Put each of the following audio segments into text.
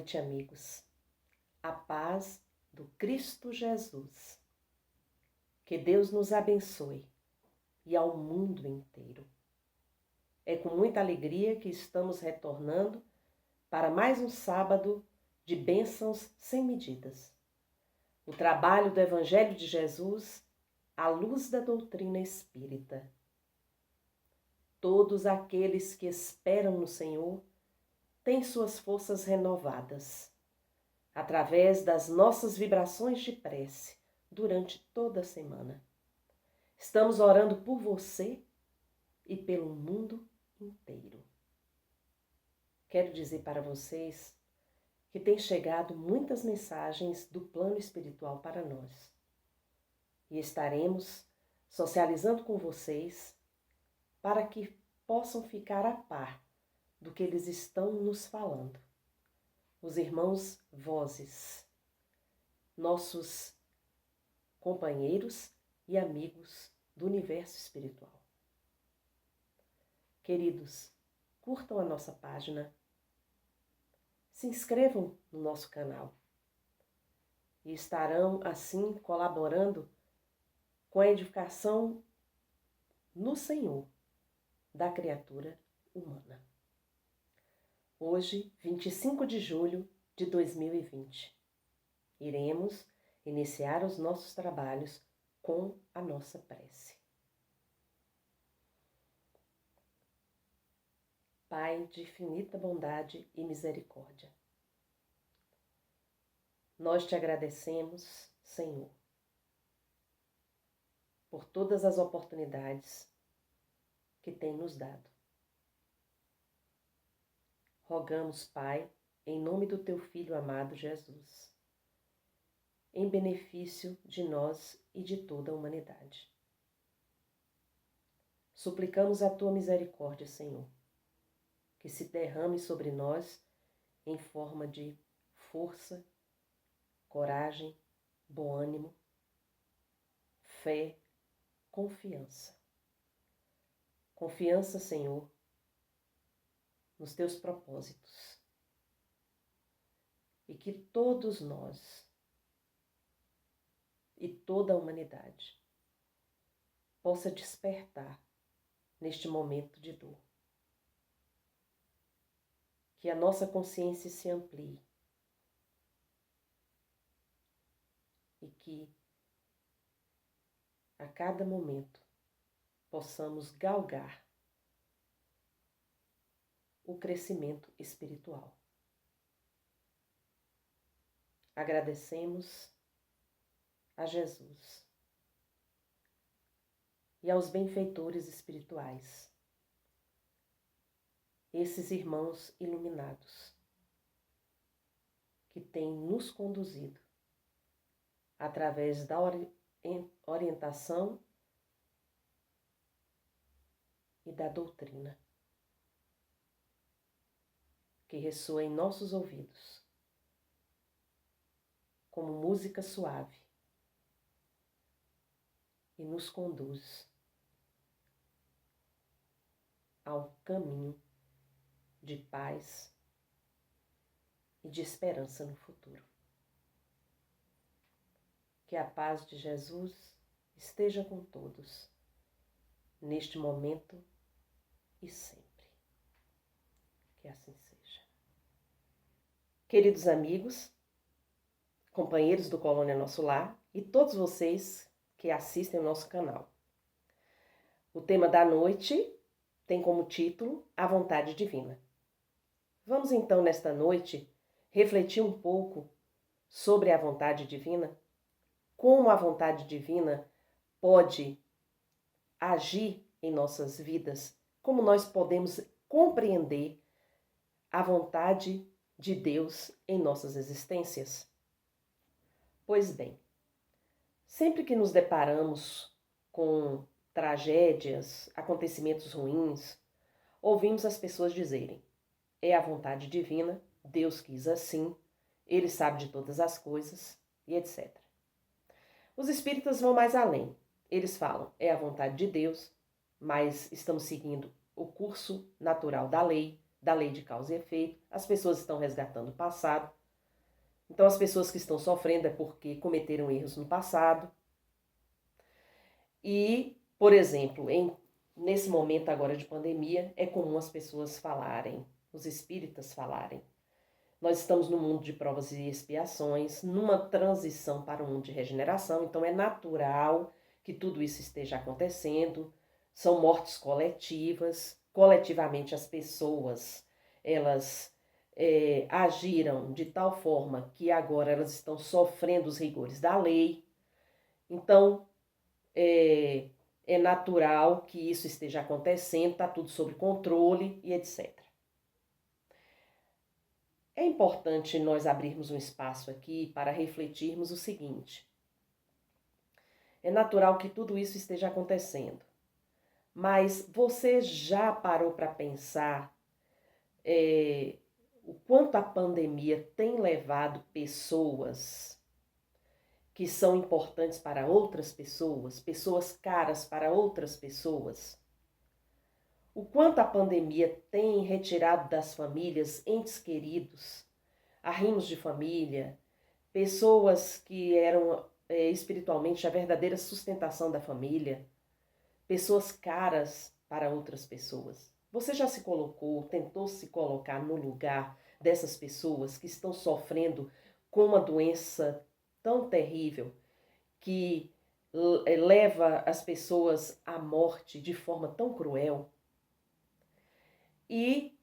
noite, amigos. A paz do Cristo Jesus. Que Deus nos abençoe e ao mundo inteiro. É com muita alegria que estamos retornando para mais um sábado de bênçãos sem medidas. O trabalho do Evangelho de Jesus à luz da doutrina espírita. Todos aqueles que esperam no Senhor têm suas forças renovadas, através das nossas vibrações de prece durante toda a semana. Estamos orando por você e pelo mundo inteiro. Quero dizer para vocês que tem chegado muitas mensagens do plano espiritual para nós. E estaremos socializando com vocês para que possam ficar a par do que eles estão nos falando. Os irmãos Vozes, nossos companheiros e amigos do universo espiritual. Queridos, curtam a nossa página, se inscrevam no nosso canal e estarão assim colaborando com a edificação no Senhor da criatura humana. Hoje, 25 de julho de 2020, iremos iniciar os nossos trabalhos com a nossa prece. Pai de infinita bondade e misericórdia, nós te agradecemos, Senhor, por todas as oportunidades que tem nos dado. Rogamos, Pai, em nome do teu Filho amado Jesus, em benefício de nós e de toda a humanidade. Suplicamos a tua misericórdia, Senhor, que se derrame sobre nós em forma de força, coragem, bom ânimo, fé, confiança. Confiança, Senhor, nos teus propósitos. E que todos nós e toda a humanidade possa despertar neste momento de dor. Que a nossa consciência se amplie e que a cada momento possamos galgar o crescimento espiritual. Agradecemos a Jesus e aos benfeitores espirituais, esses irmãos iluminados, que têm nos conduzido através da orientação e da doutrina, que ressoa em nossos ouvidos como música suave e nos conduz ao caminho de paz e de esperança no futuro. Que a paz de Jesus esteja com todos, neste momento e sempre. Que assim seja. Queridos amigos, companheiros do Colônia Nosso Lar e todos vocês que assistem ao nosso canal. O tema da noite tem como título A Vontade Divina. Vamos então, nesta noite, refletir um pouco sobre a vontade divina, como a vontade divina pode agir em nossas vidas, como nós podemos compreender a vontade de Deus em nossas existências. Pois bem, sempre que nos deparamos com tragédias, acontecimentos ruins, ouvimos as pessoas dizerem: é a vontade divina, Deus quis assim, Ele sabe de todas as coisas, e etc. Os espíritas vão mais além. Eles falam: é a vontade de Deus, mas estamos seguindo o curso natural da lei, da lei de causa e efeito, as pessoas estão resgatando o passado. Então, as pessoas que estão sofrendo é porque cometeram erros no passado. E, por exemplo, nesse momento agora de pandemia, é comum as pessoas falarem, os espíritas falarem. Nós estamos no mundo de provas e expiações, numa transição para um mundo de regeneração, então é natural que tudo isso esteja acontecendo. São mortes coletivas, coletivamente as pessoas, elas agiram de tal forma que agora elas estão sofrendo os rigores da lei. Então, é natural que isso esteja acontecendo, está tudo sob controle e etc. É importante nós abrirmos um espaço aqui para refletirmos o seguinte. É natural que tudo isso esteja acontecendo, mas você já parou para pensar o quanto a pandemia tem levado pessoas que são importantes para outras pessoas, pessoas caras para outras pessoas? O quanto a pandemia tem retirado das famílias entes queridos, arrimos de família, pessoas que eram espiritualmente a verdadeira sustentação da família, pessoas caras para outras pessoas. Você já se colocou, tentou se colocar no lugar dessas pessoas que estão sofrendo com uma doença tão terrível que leva as pessoas à morte de forma tão cruel? E,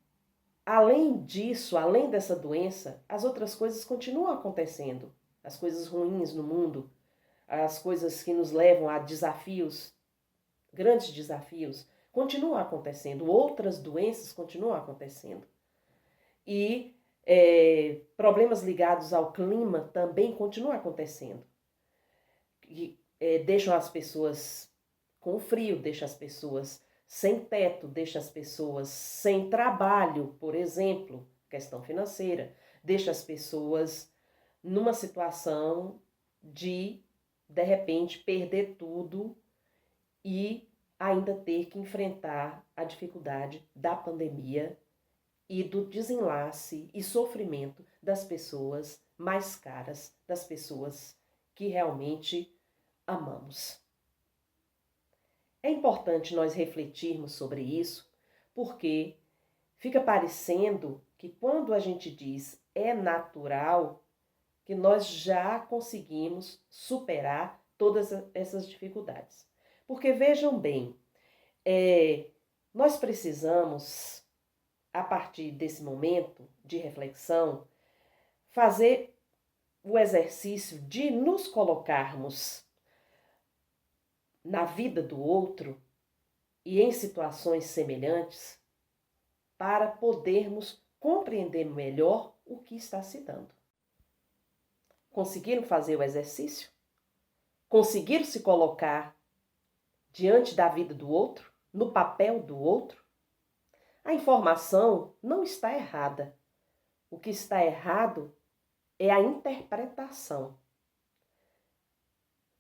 além disso, além dessa doença, as outras coisas continuam acontecendo. As coisas ruins no mundo, as coisas que nos levam a desafios, grandes desafios, continuam acontecendo. Outras doenças continuam acontecendo. E problemas ligados ao clima também continuam acontecendo. E, deixam as pessoas com frio, deixam as pessoas sem teto, deixa as pessoas sem trabalho, por exemplo, questão financeira, deixa as pessoas numa situação de repente, perder tudo e ainda ter que enfrentar a dificuldade da pandemia e do desenlace e sofrimento das pessoas mais caras, das pessoas que realmente amamos. É importante nós refletirmos sobre isso, porque fica parecendo que quando a gente diz é natural, que nós já conseguimos superar todas essas dificuldades. Porque vejam bem, nós precisamos, a partir desse momento de reflexão, fazer o exercício de nos colocarmos na vida do outro e em situações semelhantes para podermos compreender melhor o que está se dando. Conseguiram fazer o exercício? Conseguiram se colocar diante da vida do outro, no papel do outro? A informação não está errada. O que está errado é a interpretação.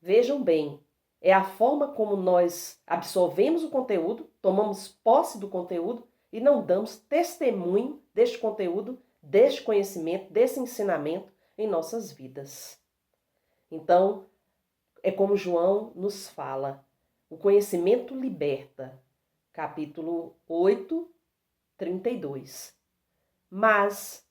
Vejam bem, é a forma como nós absorvemos o conteúdo, tomamos posse do conteúdo e não damos testemunho deste conteúdo, deste conhecimento, desse ensinamento em nossas vidas. Então, é como João nos fala, o conhecimento liberta, capítulo 8, 32. Mas,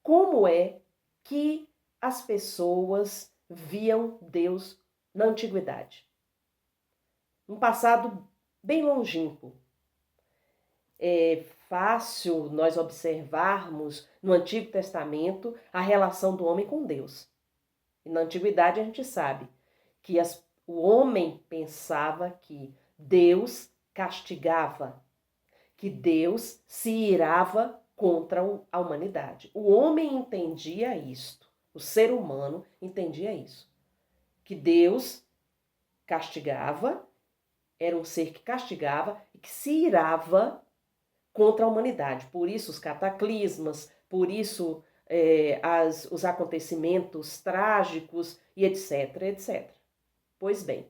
como é que as pessoas viam Deus na antiguidade? Um passado bem longínquo. É fácil nós observarmos no Antigo Testamento a relação do homem com Deus. E na antiguidade a gente sabe que o homem pensava que Deus castigava, que Deus se irava contra a humanidade. O homem entendia isto, o ser humano entendia isso, que Deus castigava, era um ser que castigava e que se irava contra a humanidade. Por isso os cataclismas, por isso os acontecimentos trágicos e etc, etc. Pois bem,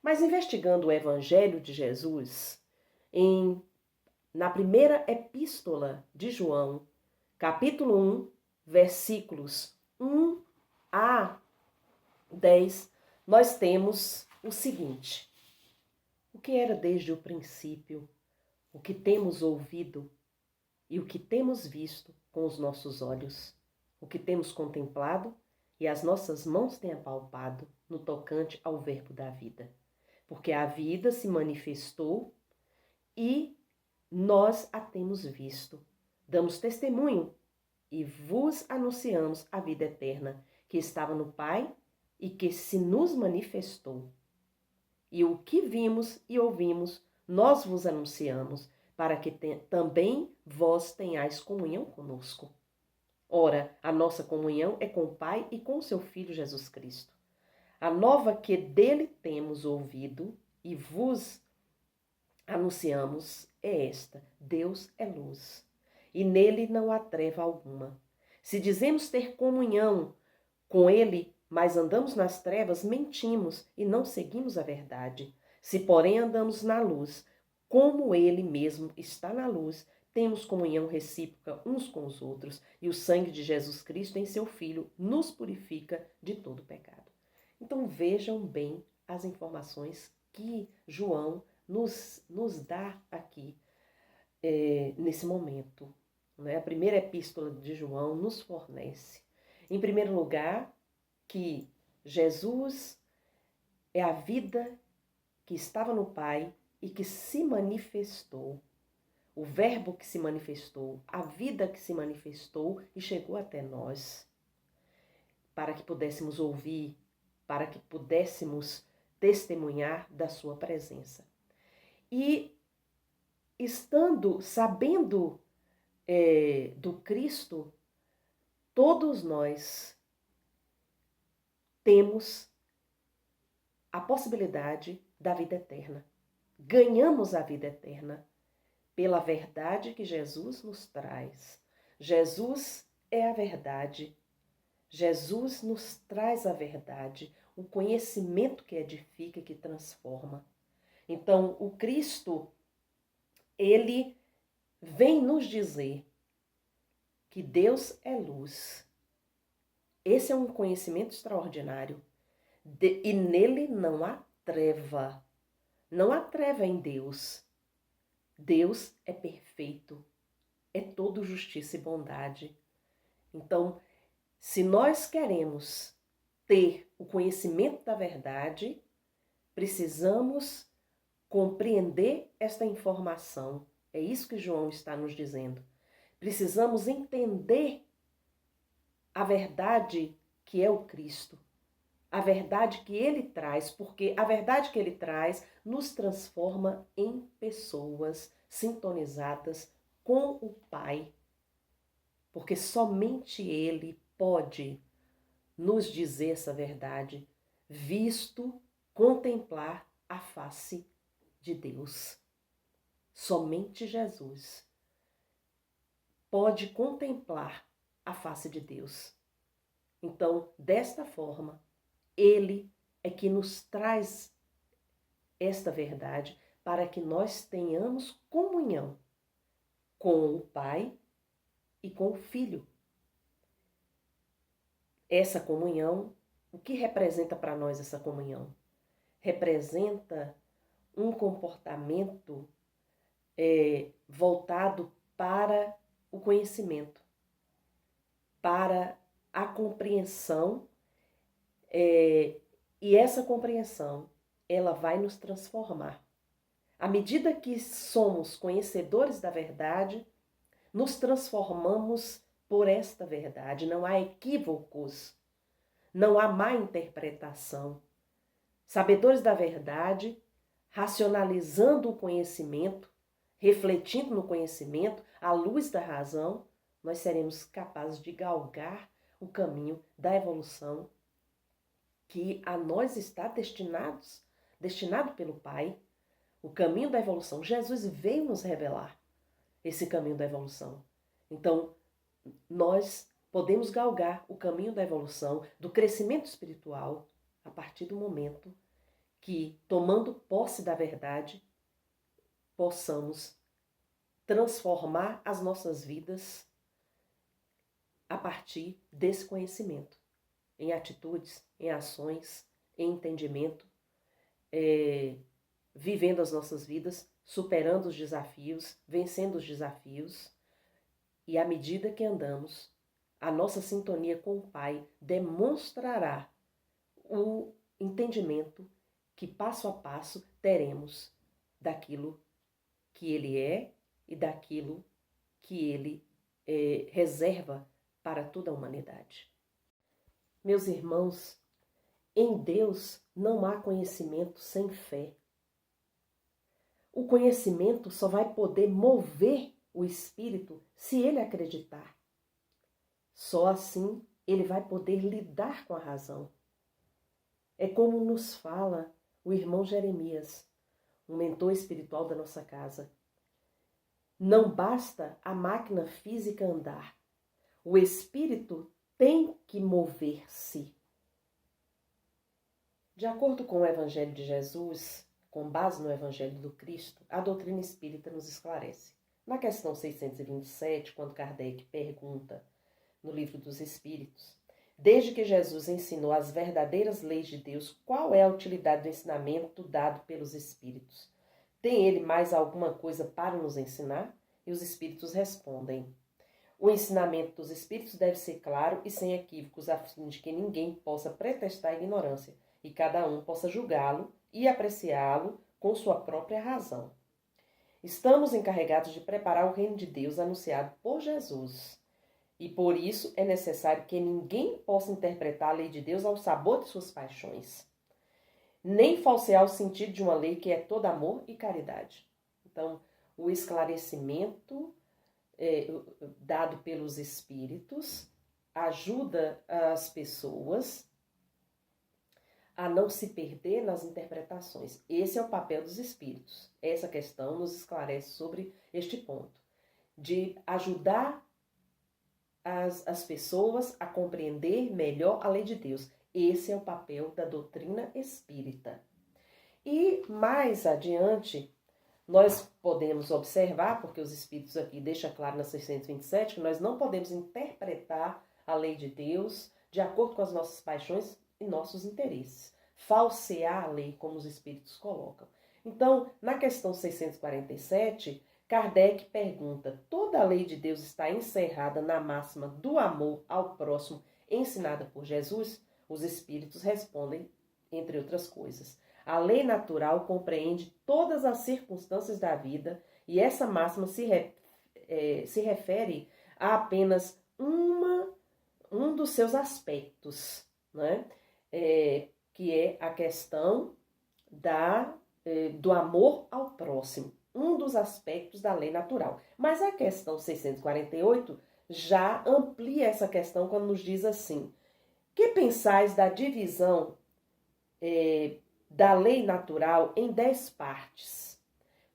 mas investigando o Evangelho de Jesus, em na primeira epístola de João, capítulo 1, versículos 1 a 10, nós temos o seguinte: o que era desde o princípio, o que temos ouvido e o que temos visto com os nossos olhos, o que temos contemplado e as nossas mãos têm apalpado no tocante ao verbo da vida. Porque a vida se manifestou e nós a temos visto. Damos testemunho e vos anunciamos a vida eterna, que estava no Pai e que se nos manifestou. E o que vimos e ouvimos, nós vos anunciamos, para que também vós tenhais comunhão conosco. Ora, a nossa comunhão é com o Pai e com o seu Filho Jesus Cristo. A nova que dele temos ouvido e vos anunciamos é esta: Deus é luz, e nele não há treva alguma. Se dizemos ter comunhão com ele, mas andamos nas trevas, mentimos e não seguimos a verdade. Se, porém, andamos na luz, como ele mesmo está na luz, temos comunhão recíproca uns com os outros, e o sangue de Jesus Cristo em seu Filho nos purifica de todo pecado. Então vejam bem as informações que João nos dá aqui nesse momento. Né? A primeira epístola de João nos fornece, em primeiro lugar, que Jesus é a vida que estava no Pai e que se manifestou, o verbo que se manifestou, a vida que se manifestou e chegou até nós, para que pudéssemos ouvir, para que pudéssemos testemunhar da sua presença. E sabendo do Cristo, todos nós temos a possibilidade da vida eterna. Ganhamos a vida eterna pela verdade que Jesus nos traz. Jesus é a verdade. Jesus nos traz a verdade, o conhecimento que edifica e que transforma. Então, o Cristo, ele vem nos dizer que Deus é luz. Esse é um conhecimento extraordinário. E nele não há treva. Não há treva em Deus. Deus é perfeito. É todo justiça e bondade. Então, se nós queremos ter o conhecimento da verdade, precisamos compreender esta informação. É isso que João está nos dizendo. Precisamos entender a verdade que é o Cristo, a verdade que ele traz, porque a verdade que ele traz nos transforma em pessoas sintonizadas com o Pai, porque somente ele pode nos dizer essa verdade, visto contemplar a face de Deus. Somente Jesus pode contemplar a face de Deus. Então, desta forma, ele é que nos traz esta verdade para que nós tenhamos comunhão com o Pai e com o Filho. Essa comunhão, o que representa para nós essa comunhão? Representa um comportamento voltado para o conhecimento, para a compreensão, e essa compreensão, ela vai nos transformar. À medida que somos conhecedores da verdade, nos transformamos por esta verdade. Não há equívocos, não há má interpretação. Sabedores da verdade, racionalizando o conhecimento, refletindo no conhecimento, à luz da razão, nós seremos capazes de galgar o caminho da evolução que a nós está destinado pelo Pai, o caminho da evolução. Jesus veio nos revelar esse caminho da evolução. Então, nós podemos galgar o caminho da evolução, do crescimento espiritual, a partir do momento que, tomando posse da verdade, possamos transformar as nossas vidas a partir desse conhecimento, em atitudes, em ações, em entendimento, vivendo as nossas vidas, superando os desafios, vencendo os desafios. E à medida que andamos, a nossa sintonia com o Pai demonstrará o entendimento que passo a passo teremos daquilo que Ele é e daquilo que Ele reserva para toda a humanidade. Meus irmãos, em Deus não há conhecimento sem fé. O conhecimento só vai poder mover o espírito se ele acreditar. Só assim ele vai poder lidar com a razão. É como nos fala o irmão Jeremias, um mentor espiritual da nossa casa. Não basta a máquina física andar. O espírito tem que mover-se. De acordo com o Evangelho de Jesus, com base no Evangelho do Cristo, a doutrina espírita nos esclarece. Na questão 627, quando Kardec pergunta no Livro dos Espíritos, desde que Jesus ensinou as verdadeiras leis de Deus, qual é a utilidade do ensinamento dado pelos Espíritos? Tem ele mais alguma coisa para nos ensinar? E os Espíritos respondem: o ensinamento dos Espíritos deve ser claro e sem equívocos, a fim de que ninguém possa pretextar a ignorância e cada um possa julgá-lo e apreciá-lo com sua própria razão. Estamos encarregados de preparar o reino de Deus anunciado por Jesus. E por isso é necessário que ninguém possa interpretar a lei de Deus ao sabor de suas paixões, nem falsear o sentido de uma lei que é todo amor e caridade. Então, o esclarecimento dado pelos Espíritos ajuda as pessoas a não se perder nas interpretações. Esse é o papel dos Espíritos. Essa questão nos esclarece sobre este ponto, de ajudar as pessoas a compreender melhor a lei de Deus. Esse é o papel da doutrina espírita. E mais adiante, nós podemos observar, porque os Espíritos aqui deixam claro na 627, que nós não podemos interpretar a lei de Deus de acordo com as nossas paixões e nossos interesses. Falsear a lei, como os Espíritos colocam. Então, na questão 647, Kardec pergunta: toda a lei de Deus está encerrada na máxima do amor ao próximo ensinada por Jesus? Os Espíritos respondem, entre outras coisas: a lei natural compreende todas as circunstâncias da vida e essa máxima se refere a apenas um dos seus aspectos, né? Que é a questão do amor ao próximo, um dos aspectos da lei natural. Mas a questão 648 já amplia essa questão quando nos diz assim: que pensais da divisão da lei natural em 10 partes,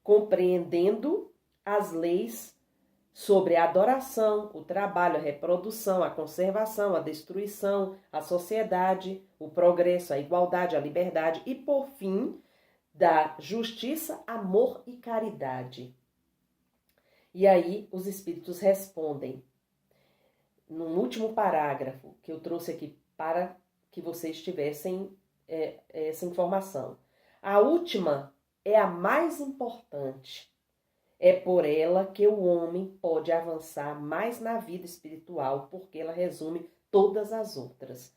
compreendendo as leis sobre a adoração, o trabalho, a reprodução, a conservação, a destruição, a sociedade, o progresso, a igualdade, a liberdade e, por fim, da justiça, amor e caridade. E aí os Espíritos respondem, no último parágrafo que eu trouxe aqui para que vocês tivessem essa informação. A última é a mais importante. É por ela que o homem pode avançar mais na vida espiritual, porque ela resume todas as outras.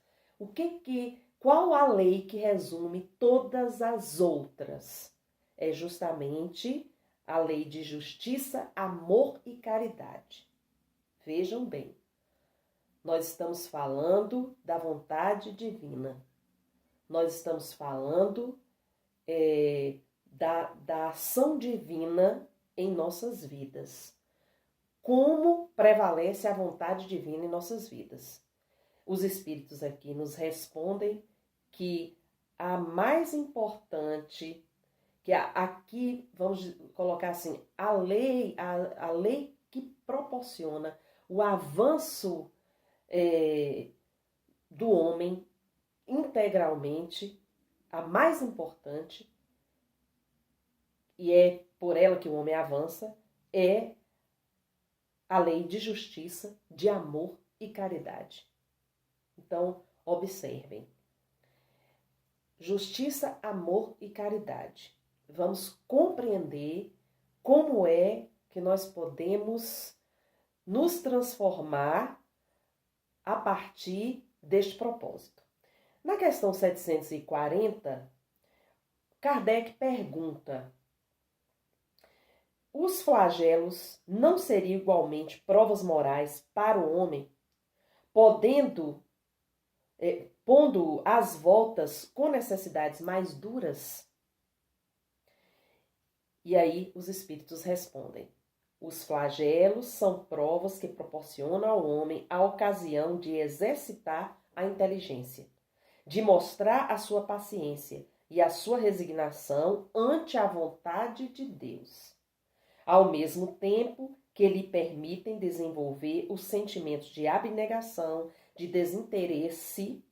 Qual a lei que resume todas as outras? É justamente a lei de justiça, amor e caridade. Vejam bem, nós estamos falando da vontade divina. Nós estamos falando da ação divina em nossas vidas. Como prevalece a vontade divina em nossas vidas? Os Espíritos aqui nos respondem que a mais importante, que aqui vamos colocar assim, a lei que proporciona o avanço do homem integralmente, a mais importante, e é por ela que o homem avança, é a lei de justiça, de amor e caridade. Então, observem. Justiça, amor e caridade. Vamos compreender como é que nós podemos nos transformar a partir deste propósito. Na questão 740, Kardec pergunta: os flagelos não seriam igualmente provas morais para o homem, pondo às voltas com necessidades mais duras? E aí os espíritos respondem: os flagelos são provas que proporcionam ao homem a ocasião de exercitar a inteligência, de mostrar a sua paciência e a sua resignação ante a vontade de Deus, ao mesmo tempo que lhe permitem desenvolver os sentimentos de abnegação, de desinteresse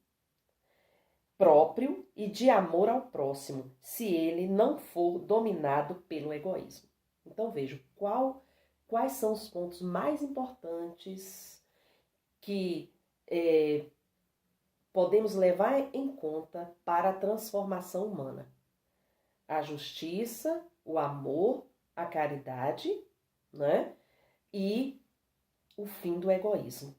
próprio e de amor ao próximo, se ele não for dominado pelo egoísmo. Então vejam quais são os pontos mais importantes que podemos levar em conta para a transformação humana. A justiça, o amor, a caridade, né? E o fim do egoísmo.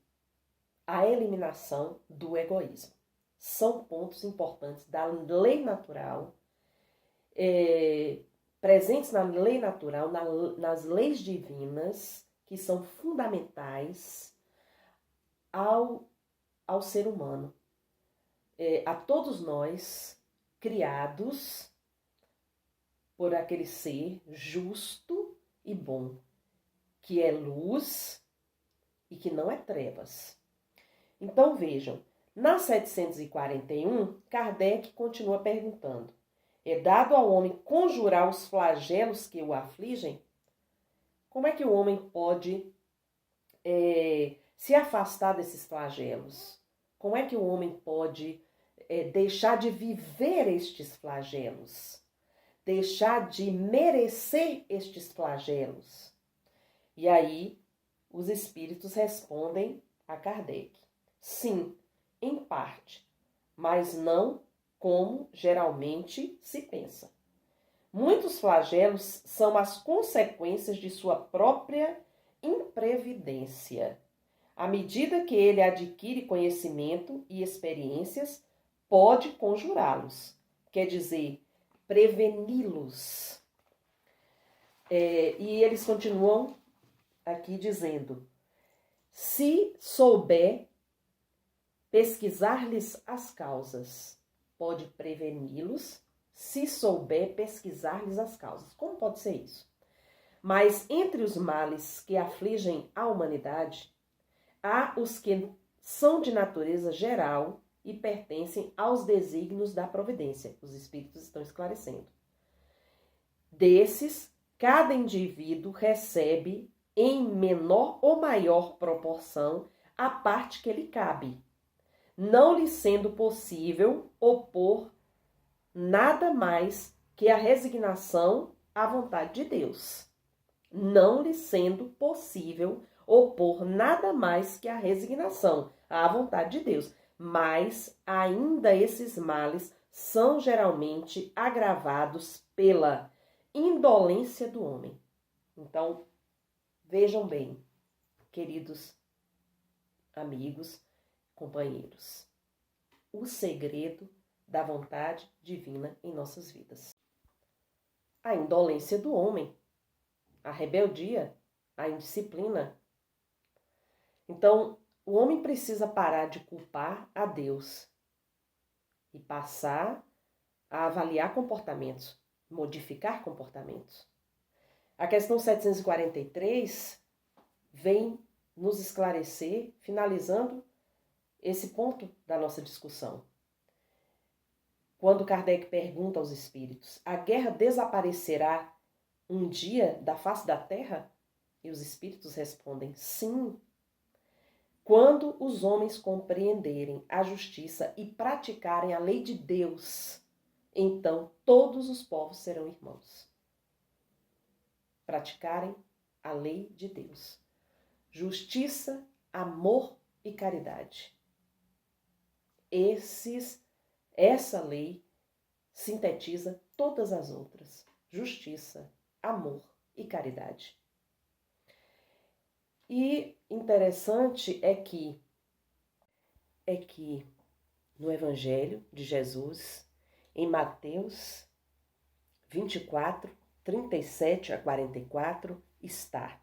A eliminação do egoísmo. São pontos importantes da lei natural, presentes na lei natural, nas leis divinas, que são fundamentais ao ser humano. A todos nós, criados por aquele ser justo e bom, que é luz e que não é trevas. Então vejam, na 741, Kardec continua perguntando: é dado ao homem conjurar os flagelos que o afligem? Como é que o homem pode se afastar desses flagelos? Como é que o homem pode deixar de viver estes flagelos? Deixar de merecer estes flagelos? E aí, os espíritos respondem a Kardec: sim, em parte, mas não como geralmente se pensa. Muitos flagelos são as consequências de sua própria imprevidência. À medida que ele adquire conhecimento e experiências, pode conjurá-los, quer dizer, preveni-los. E eles continuam aqui dizendo: se souber pesquisar-lhes as causas, pode preveni-los, se souber pesquisar-lhes as causas. Como pode ser isso? Mas entre os males que afligem a humanidade, há os que são de natureza geral e pertencem aos desígnios da providência. Os espíritos estão esclarecendo. Desses, cada indivíduo recebe, em menor ou maior proporção, a parte que lhe cabe, não lhe sendo possível opor nada mais que a resignação à vontade de Deus. Não lhe sendo possível opor nada mais que a resignação à vontade de Deus. Mas ainda esses males são geralmente agravados pela indolência do homem. Então, vejam bem, queridos amigos, companheiros, o segredo da vontade divina em nossas vidas. A indolência do homem, a rebeldia, a indisciplina. Então, o homem precisa parar de culpar a Deus e passar a avaliar comportamentos, modificar comportamentos. A questão 743 vem nos esclarecer, finalizando esse ponto da nossa discussão. Quando Kardec pergunta aos espíritos: a guerra desaparecerá um dia da face da terra? E os espíritos respondem: sim. Quando os homens compreenderem a justiça e praticarem a lei de Deus, então todos os povos serão irmãos. Praticarem a lei de Deus. justiça, amor e caridade. Essa lei sintetiza todas as outras: justiça, amor e caridade. E interessante é que no Evangelho de Jesus, em Mateus 24, 37 a 44, está: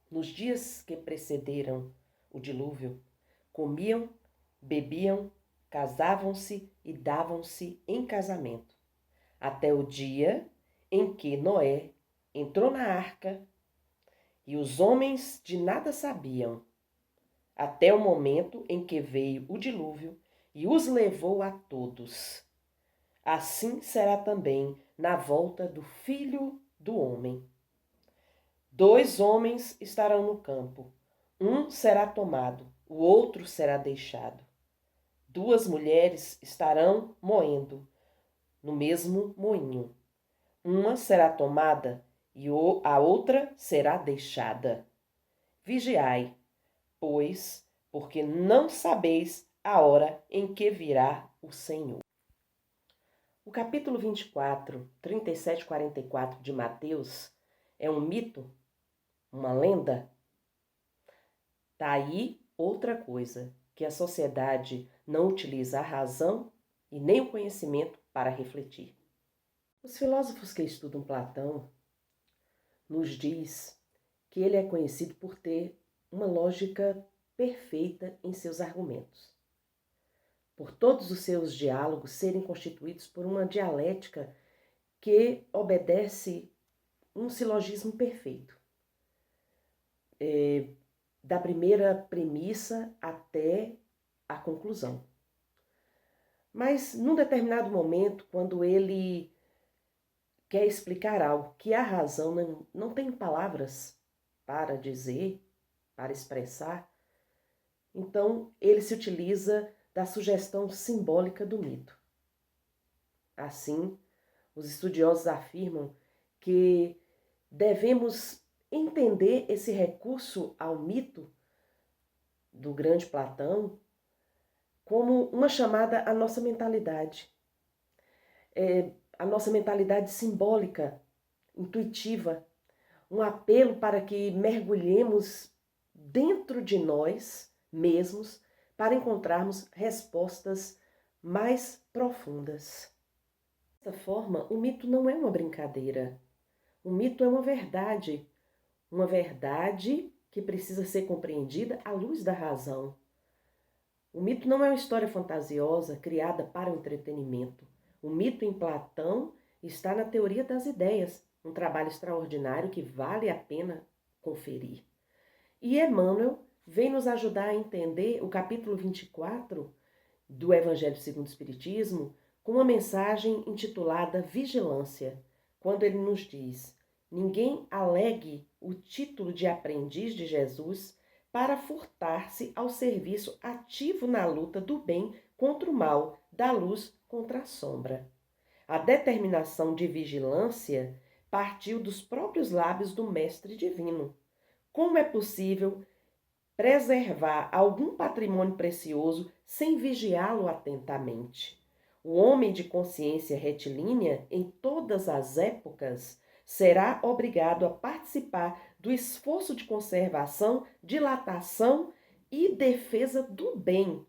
nos dias que precederam o dilúvio, comiam, bebiam, casavam-se e davam-se em casamento, até o dia em que Noé entrou na arca e os homens de nada sabiam, até o momento em que veio o dilúvio e os levou a todos. Assim será também na volta do Filho do Homem. 2 homens estarão no campo, um será tomado, o outro será deixado. 2 mulheres estarão moendo no mesmo moinho. Uma será tomada e a outra será deixada. Vigiai, pois, porque não sabeis a hora em que virá o Senhor. O capítulo 24, 37 e 44 de Mateus é um mito, uma lenda. Tá aí outra coisa, que a sociedade não utiliza a razão e nem o conhecimento para refletir. Os filósofos que estudam Platão nos diz que ele é conhecido por ter uma lógica perfeita em seus argumentos, por todos os seus diálogos serem constituídos por uma dialética que obedece um silogismo perfeito, da primeira premissa até a conclusão. Mas, num determinado momento, quando ele quer explicar algo que a razão não tem palavras para dizer, para expressar, então ele se utiliza da sugestão simbólica do mito. Assim, os estudiosos afirmam que devemos entender esse recurso ao mito do grande Platão como uma chamada à nossa mentalidade. A nossa mentalidade simbólica, intuitiva, um apelo para que mergulhemos dentro de nós mesmos para encontrarmos respostas mais profundas. Dessa forma, o mito não é uma brincadeira. O mito é uma verdade que precisa ser compreendida à luz da razão. O mito não é uma história fantasiosa criada para o entretenimento. O mito em Platão está na teoria das ideias, um trabalho extraordinário que vale a pena conferir. E Emmanuel vem nos ajudar a entender o capítulo 24 do Evangelho segundo o Espiritismo com uma mensagem intitulada Vigilância, quando ele nos diz: ninguém alegue o título de aprendiz de Jesus para furtar-se ao serviço ativo na luta do bem contra o mal, da luz contra a sombra. A determinação de vigilância partiu dos próprios lábios do Mestre Divino. Como é possível preservar algum patrimônio precioso sem vigiá-lo atentamente? O homem de consciência retilínea, em todas as épocas, será obrigado a participar do esforço de conservação, dilatação e defesa do bem.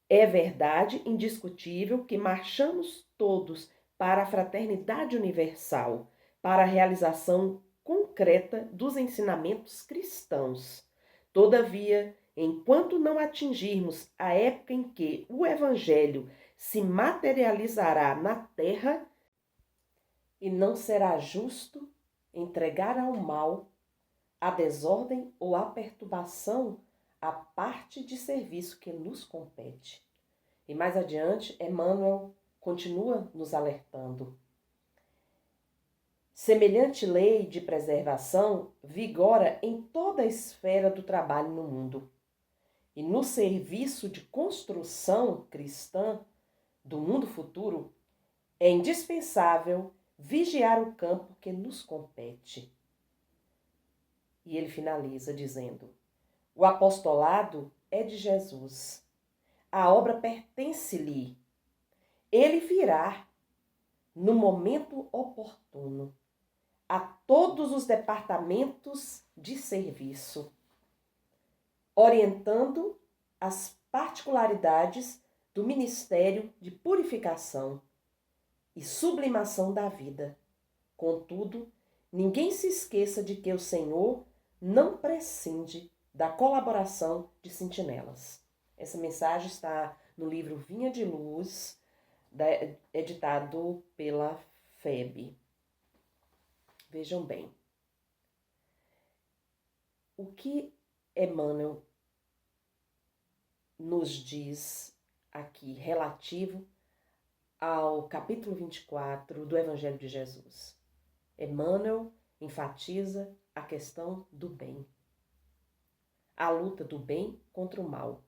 É verdade indiscutível que marchamos todos para a fraternidade universal, para a realização concreta dos ensinamentos cristãos. Todavia, enquanto não atingirmos a época em que o Evangelho se materializará na terra, e não será justo entregar ao mal, à desordem ou à perturbação a parte de serviço que nos compete. E mais adiante, Emmanuel continua nos alertando. Semelhante lei de preservação vigora em toda a esfera do trabalho no mundo. E no serviço de construção cristã do mundo futuro, é indispensável vigiar o campo que nos compete. E ele finaliza dizendo: o apostolado é de Jesus. A obra pertence-lhe. Ele virá no momento oportuno a todos os departamentos de serviço, orientando as particularidades do ministério de purificação e sublimação da vida. Contudo, ninguém se esqueça de que o Senhor não prescinde da colaboração de sentinelas. Essa mensagem está no livro Vinha de Luz, editado pela FEB. Vejam bem. O que Emmanuel nos diz aqui relativo ao capítulo 24 do Evangelho de Jesus? Emmanuel enfatiza a questão do bem, a luta do bem contra o mal.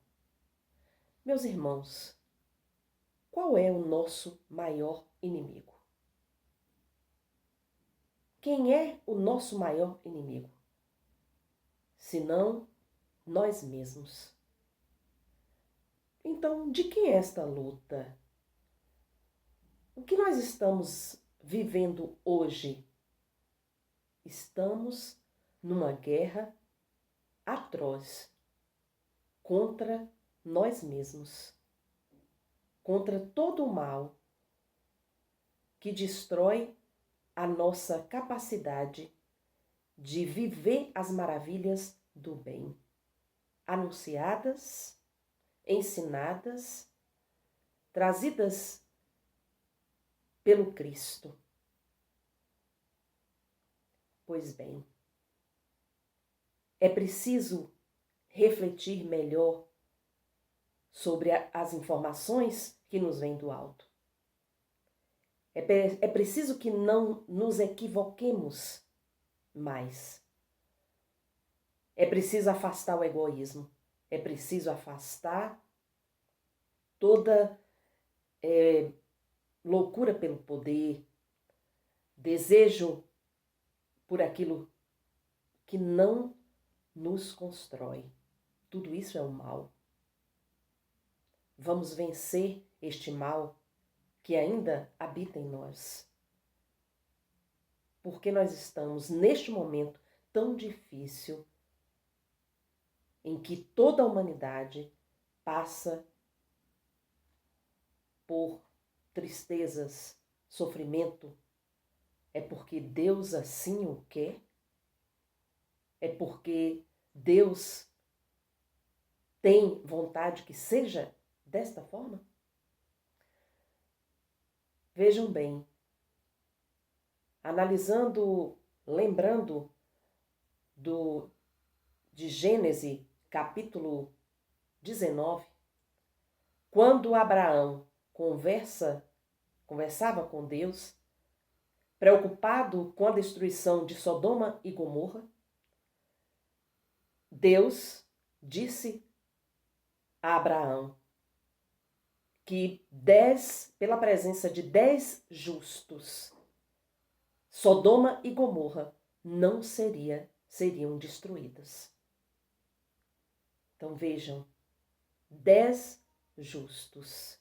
Meus irmãos, qual é o nosso maior inimigo? Quem é o nosso maior inimigo? Senão nós mesmos. Então, de que é esta luta? O que nós estamos vivendo hoje? Estamos numa guerra atroz contra nós mesmos, contra todo o mal que destrói a nossa capacidade de viver as maravilhas do bem, anunciadas, ensinadas, trazidas pelo Cristo. Pois bem, é preciso refletir melhor sobre as informações que nos vêm do alto. É preciso que não nos equivoquemos mais. É preciso afastar o egoísmo. É preciso afastar toda loucura pelo poder, desejo por aquilo que não nos constrói. Tudo isso é um mal. Vamos vencer este mal que ainda habita em nós. Porque nós estamos neste momento tão difícil em que toda a humanidade passa por tristezas, sofrimento. É porque Deus assim o quer? É porque Deus tem vontade que seja desta forma? Vejam bem, analisando, lembrando de Gênesis, capítulo 19, quando Abraão conversava com Deus, preocupado com a destruição de Sodoma e Gomorra, Deus disse a Abraão que pela presença de 10 justos, Sodoma e Gomorra não seriam destruídas. Então vejam, 10 justos.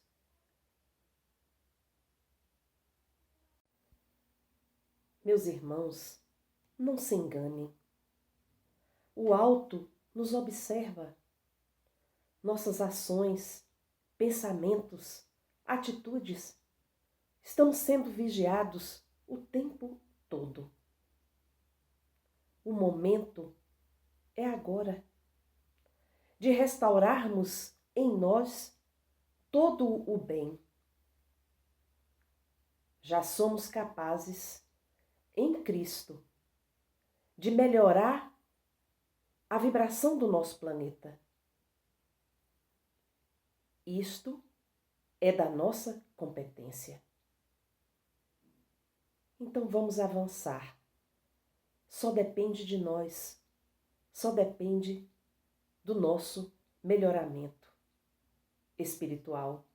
Meus irmãos, não se enganem. O alto nos observa. Nossas ações, pensamentos, atitudes estão sendo vigiados o tempo todo. O momento é agora de restaurarmos em nós todo o bem. Já somos capazes, em Cristo, de melhorar a vibração do nosso planeta. Isto é da nossa competência. Então vamos avançar. Só depende de nós. Só depende do nosso melhoramento espiritual.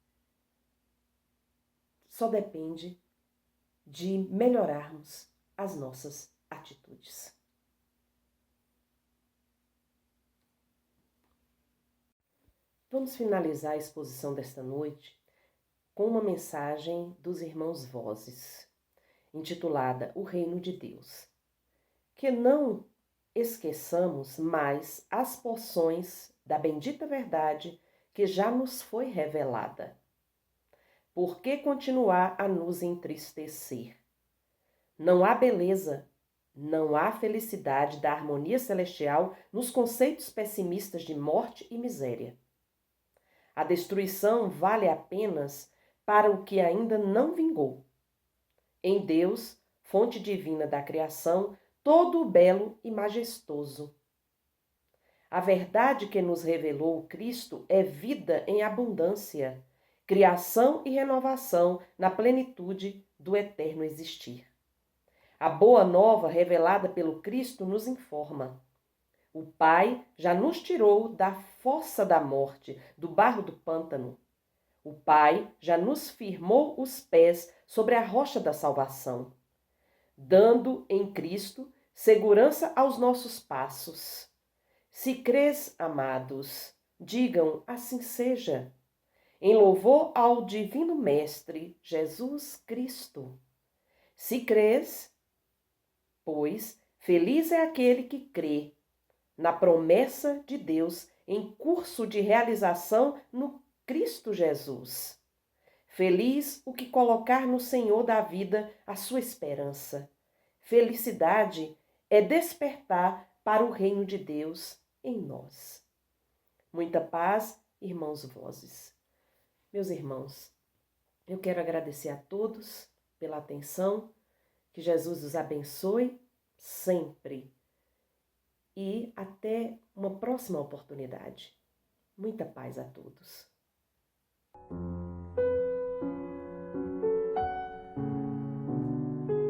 Só depende de melhorarmos as nossas atitudes. Vamos finalizar a exposição desta noite com uma mensagem dos irmãos Vozes, intitulada O Reino de Deus. Que não esqueçamos mais as porções da bendita verdade que já nos foi revelada. Por que continuar a nos entristecer? Não há beleza, não há felicidade da harmonia celestial nos conceitos pessimistas de morte e miséria. A destruição vale apenas para o que ainda não vingou. Em Deus, fonte divina da criação, todo o belo e majestoso. A verdade que nos revelou o Cristo é vida em abundância, criação e renovação na plenitude do eterno existir. A boa nova revelada pelo Cristo nos informa. O Pai já nos tirou da fossa da morte, do barro do pântano. O Pai já nos firmou os pés sobre a rocha da salvação, dando em Cristo segurança aos nossos passos. Se crês, amados, digam assim seja, em louvor ao Divino Mestre Jesus Cristo. Se crês, pois, feliz é aquele que crê na promessa de Deus em curso de realização no Cristo Jesus. Feliz o que colocar no Senhor da vida a sua esperança. Felicidade é despertar para o reino de Deus em nós. Muita paz, irmãos Vozes. Meus irmãos, eu quero agradecer a todos pela atenção, que Jesus os abençoe sempre. E até uma próxima oportunidade. Muita paz a todos.